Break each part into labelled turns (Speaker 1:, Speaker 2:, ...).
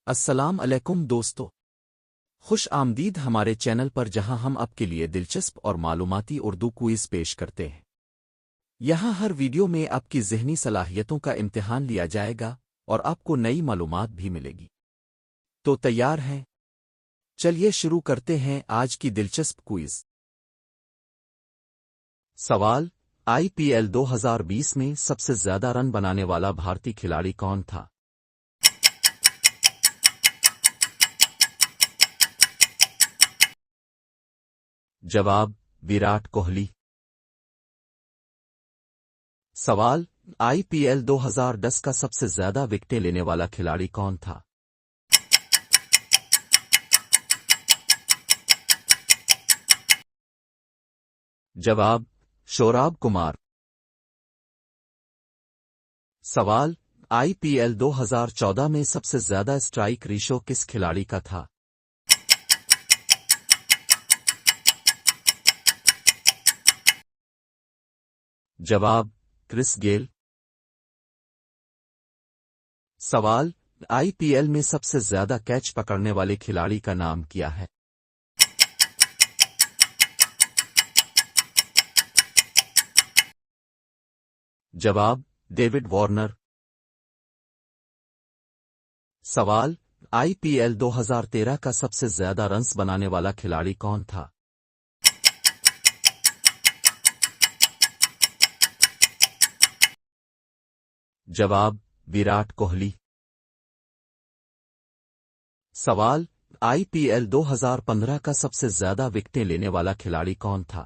Speaker 1: अस्सलाम अलैकुम दोस्तों। खुश आमदीद हमारे चैनल पर, जहां हम आपके लिए दिलचस्प और मालूमाती उर्दू क्विज़ पेश करते हैं। यहाँ हर वीडियो में आपकी ज़हनी सलाहियतों का इम्तिहान लिया जाएगा और आपको नई मालूमात भी मिलेगी। तो तैयार हैं? चलिए शुरू करते हैं आज की दिलचस्प क्विज़। सवाल: आईपीएल 2020 में सबसे ज्यादा रन बनाने वाला भारतीय खिलाड़ी कौन था? जवाब: विराट कोहली। सवाल: आईपीएल 2010 का सबसे ज्यादा विकेटें लेने वाला खिलाड़ी कौन था? जवाब: शोराब कुमार। सवाल: आईपीएल 2014 में सबसे ज्यादा स्ट्राइक रेशो किस खिलाड़ी का था? जवाब: क्रिस गेल। सवाल: आईपीएल में सबसे ज्यादा कैच पकड़ने वाले खिलाड़ी का नाम क्या है? जवाब: डेविड वार्नर। सवाल: आईपीएल 2013 का सबसे ज्यादा रन्स बनाने वाला खिलाड़ी कौन था? जवाब: विराट कोहली। सवाल: आईपीएल 2015 का सबसे ज्यादा विकेटें लेने वाला खिलाड़ी कौन था?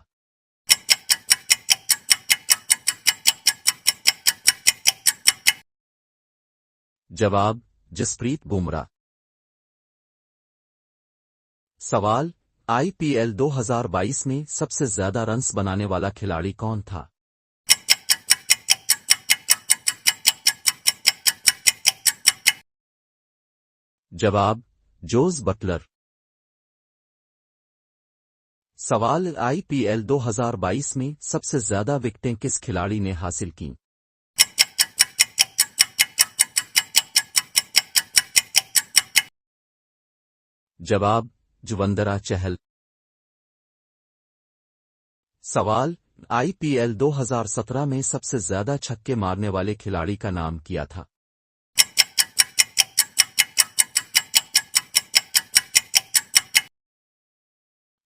Speaker 1: जवाब: जसप्रीत बुमराह। सवाल: आईपीएल 2022 में सबसे ज्यादा रन्स बनाने वाला खिलाड़ी कौन था? जवाब: जोस बटलर। सवाल: आईपीएल 2022 में सबसे ज्यादा विकेटें किस खिलाड़ी ने हासिल की? जवाब: जुवेंद्र चहल। सवाल: आईपीएल 2017 में सबसे ज्यादा छक्के मारने वाले खिलाड़ी का नाम क्या था?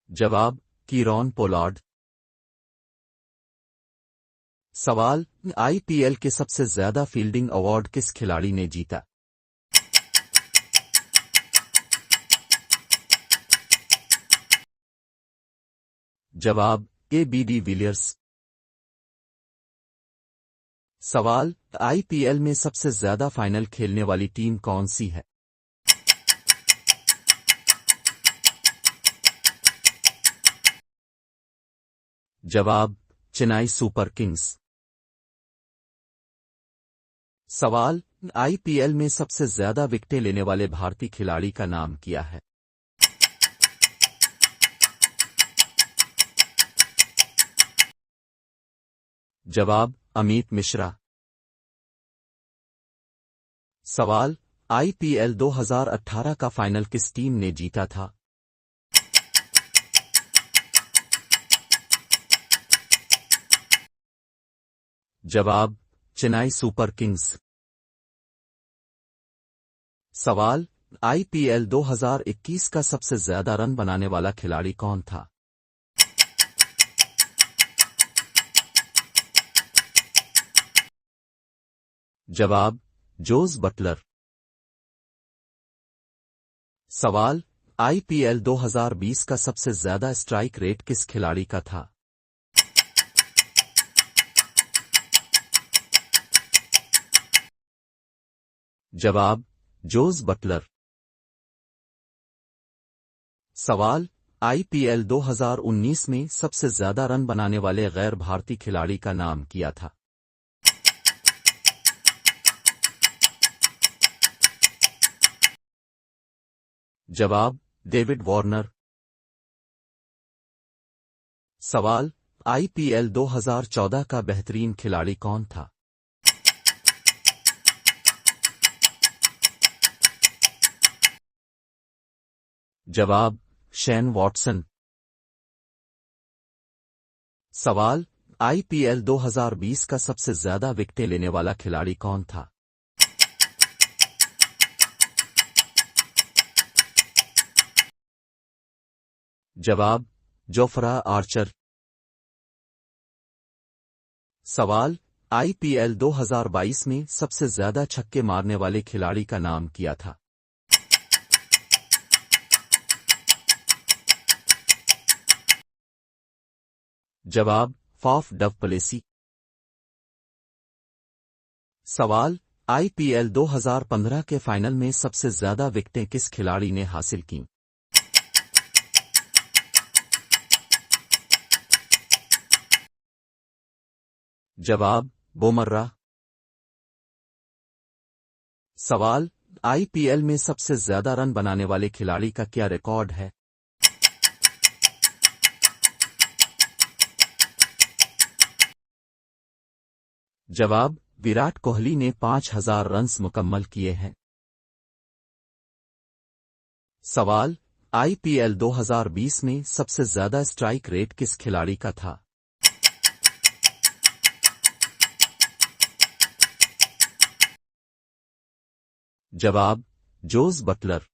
Speaker 1: जवाब: कीरॉन पोलार्ड। सवाल: आईपीएल के सबसे ज्यादा फील्डिंग अवार्ड किस खिलाड़ी ने जीता? जवाब: एबी विलियर्स। सवाल: आईपीएल में सबसे ज्यादा फाइनल खेलने वाली टीम कौन सी है? जवाब: चेन्नई सुपर किंग्स। सवाल: आईपीएल में सबसे ज्यादा विकेटें लेने वाले भारतीय खिलाड़ी का नाम क्या है? जवाब: अमित मिश्रा। सवाल: आईपीएल 2018 का फाइनल किस टीम ने जीता था? जवाब: चेन्नई सुपर किंग्स। सवाल: आईपीएल 2021 का सबसे ज्यादा रन बनाने वाला खिलाड़ी कौन था? जवाब: जोस बटलर। सवाल: आईपीएल 2020 का सबसे ज्यादा स्ट्राइक रेट किस खिलाड़ी का था? जवाब: जोस बटलर। सवाल: आईपीएल 2019 में सबसे ज्यादा रन बनाने वाले गैर भारतीय खिलाड़ी का नाम क्या था? जवाब: डेविड वार्नर। सवाल: आईपीएल 2014 का बेहतरीन खिलाड़ी कौन था? जवाब शेन वॉटसन। सवाल आईपीएल 2020 का सबसे ज्यादा विकेटें लेने वाला खिलाड़ी कौन था? जवाब जोफ्रा आर्चर। सवाल आईपीएल 2022 में सबसे ज्यादा छक्के मारने वाले खिलाड़ी का नाम क्या था? जवाब फाफ डव प्लेसी। सवाल आईपीएल 2015 के फाइनल में सबसे ज्यादा विकेटें किस खिलाड़ी ने हासिल कीं? जवाब बुमराह। सवाल आईपीएल में सबसे ज्यादा रन बनाने वाले खिलाड़ी का क्या रिकॉर्ड है? जवाब विराट कोहली ने 5000 रन्स मुकम्मल किए हैं। सवाल आईपीएल 2020 में सबसे ज्यादा स्ट्राइक रेट किस खिलाड़ी का था? जवाब जोस बटलर।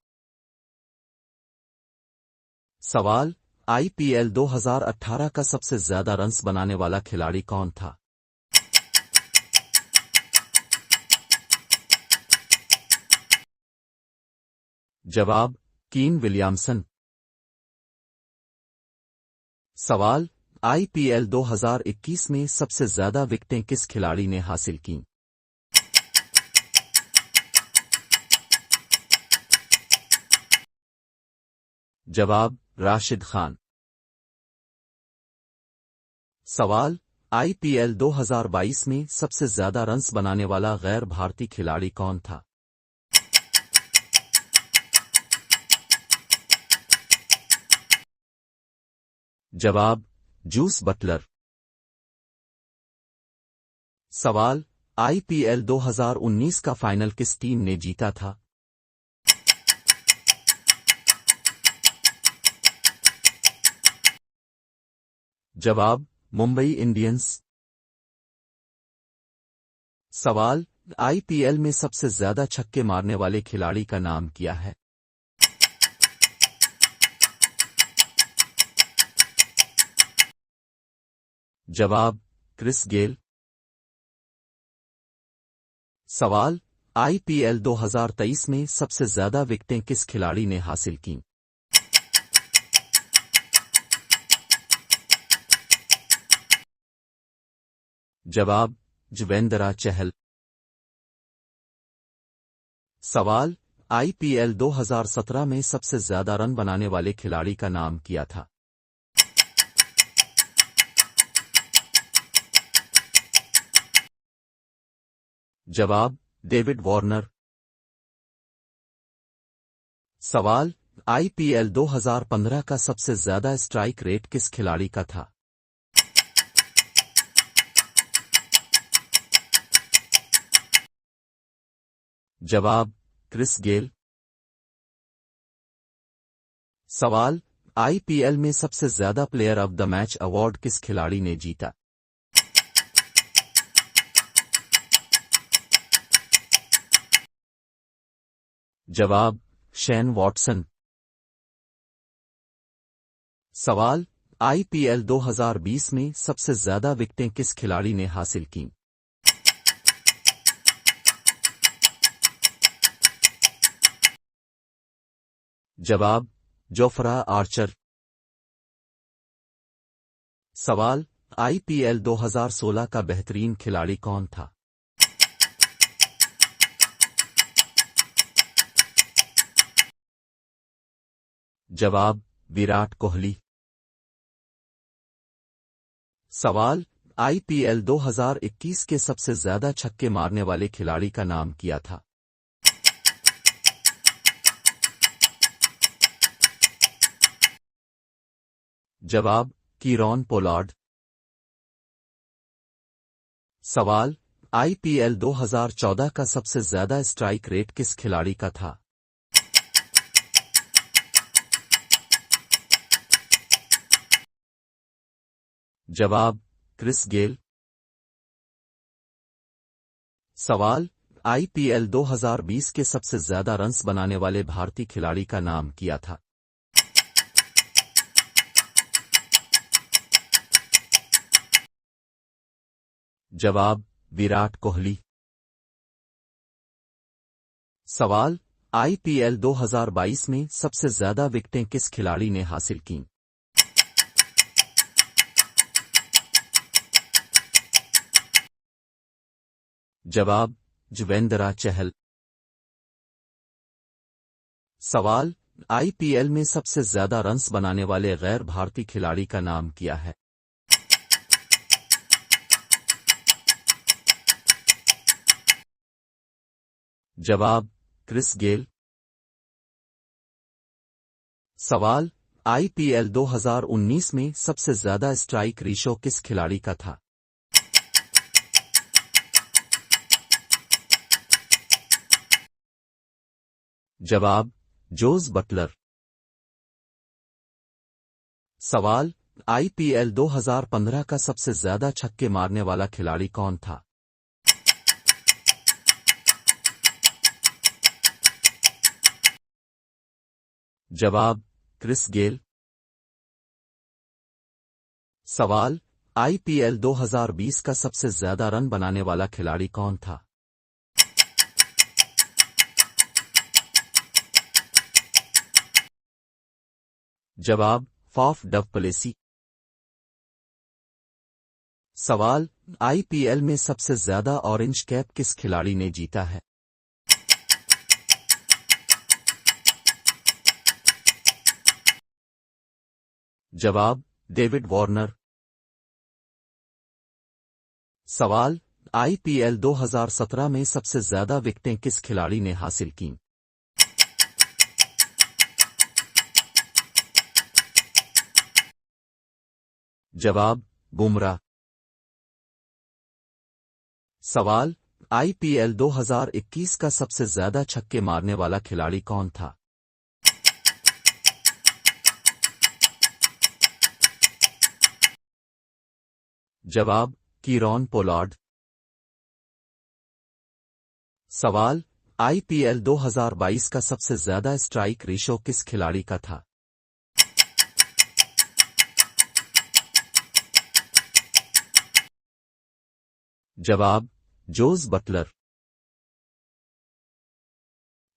Speaker 1: सवाल आईपीएल 2018 का सबसे ज्यादा रन्स बनाने वाला खिलाड़ी कौन था? जवाब कीन विलियमसन। सवाल आईपीएल 2021 में सबसे ज्यादा विकेटें किस खिलाड़ी ने हासिल कीं? जवाब राशिद खान। सवाल आईपीएल 2022 में सबसे ज्यादा रन्स बनाने वाला गैर भारतीय खिलाड़ी कौन था? जवाब जूस बटलर। सवाल आईपीएल 2019 का फाइनल किस टीम ने जीता था? जवाब मुंबई इंडियंस। सवाल आईपीएल में सबसे ज्यादा छक्के मारने वाले खिलाड़ी का नाम क्या है? जवाब क्रिस गेल। सवाल आईपीएल 2023 में सबसे ज्यादा विकेटें किस खिलाड़ी ने हासिल कीं? जवाब जुवेंद्र चहल। सवाल आईपीएल 2017 में सबसे ज्यादा रन बनाने वाले खिलाड़ी का नाम क्या था? जवाब डेविड वार्नर। सवाल आईपीएल 2015 का सबसे ज्यादा स्ट्राइक रेट किस खिलाड़ी का था? जवाब क्रिस गेल। सवाल आईपीएल में सबसे ज्यादा player of the match award किस खिलाड़ी ने जीता? जवाब शेन वॉटसन। सवाल आईपीएल 2020 में सबसे ज्यादा विकेटें किस खिलाड़ी ने हासिल कीं? जवाब जोफ्रा आर्चर। सवाल आईपीएल 2016 का बेहतरीन खिलाड़ी कौन था? जवाब विराट कोहली। सवाल आईपीएल 2021 के सबसे ज्यादा छक्के मारने वाले खिलाड़ी का नाम क्या था? जवाब कीरॉन पोलार्ड। सवाल आईपीएल 2014 का सबसे ज्यादा स्ट्राइक रेट किस खिलाड़ी का था? जवाब क्रिस गेल। सवाल आईपीएल 2020 के सबसे ज्यादा रन्स बनाने वाले भारतीय खिलाड़ी का नाम क्या था? जवाब विराट कोहली। सवाल आईपीएल 2022 में सबसे ज्यादा विकेटें किस खिलाड़ी ने हासिल कीं? जवाब युजवेंद्र चहल। सवाल आईपीएल में सबसे ज्यादा रन्स बनाने वाले गैर भारतीय खिलाड़ी का नाम क्या है? जवाब क्रिस गेल। सवाल आईपीएल 2019 में सबसे ज्यादा स्ट्राइक रेशो किस खिलाड़ी का था? जवाब जोस बटलर। सवाल आईपीएल 2015 का सबसे ज्यादा छक्के मारने वाला खिलाड़ी कौन था? जवाब क्रिस गेल। सवाल आईपीएल 2020 का सबसे ज्यादा रन बनाने वाला खिलाड़ी कौन था? जवाब फाफ डु प्लेसी। सवाल आईपीएल में सबसे ज्यादा ऑरेंज कैप किस खिलाड़ी ने जीता है? जवाब डेविड वार्नर। सवाल आईपीएल 2017 में सबसे ज्यादा विकेटें किस खिलाड़ी ने हासिल कीं? जवाब बुमराह। सवाल आईपीएल 2021 का सबसे ज्यादा छक्के मारने वाला खिलाड़ी कौन था? जवाब कीरॉन पोलार्ड। सवाल आईपीएल 2022 का सबसे ज्यादा स्ट्राइक रेशो किस खिलाड़ी का था? जवाब जोस बटलर।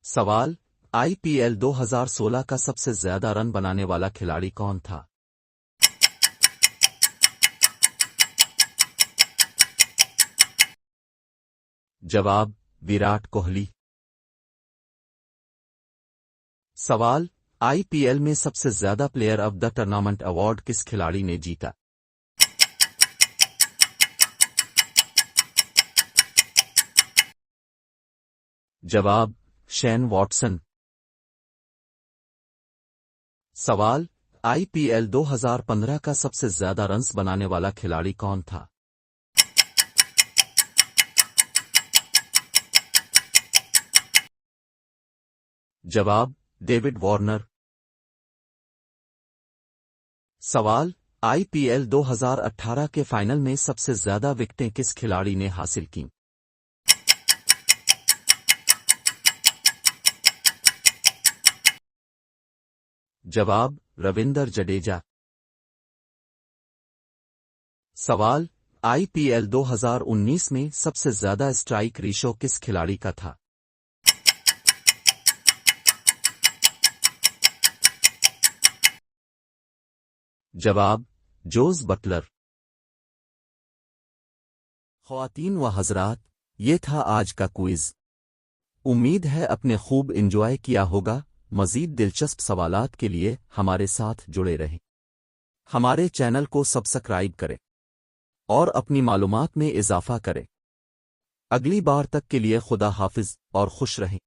Speaker 1: सवाल आईपीएल 2016 का सबसे ज्यादा रन बनाने वाला खिलाड़ी कौन था? जवाब विराट कोहली। सवाल आईपीएल में सबसे ज्यादा player of the tournament award किस खिलाड़ी ने जीता? जवाब शेन वॉटसन। सवाल आईपीएल 2015 का सबसे ज्यादा रन्स बनाने वाला खिलाड़ी कौन था? जवाब डेविड वार्नर। सवाल आईपीएल 2018 के फाइनल में सबसे ज्यादा विकेटें किस खिलाड़ी ने हासिल कीं? जवाब रविंदर जडेजा। सवाल आईपीएल 2019 में सबसे ज्यादा स्ट्राइक रेशो किस खिलाड़ी का था? जवाब जोस बटलर। ख्वातीन व हजरात, ये था आज का क्विज। उम्मीद है अपने खूब एंजॉय किया होगा। मज़ीद दिलचस्प सवालात के लिए हमारे साथ जुड़े रहें। हमारे चैनल को सब्सक्राइब करें और अपनी मालूमात में इजाफा करें। अगली बार तक के लिए खुदा हाफिज और खुश रहें।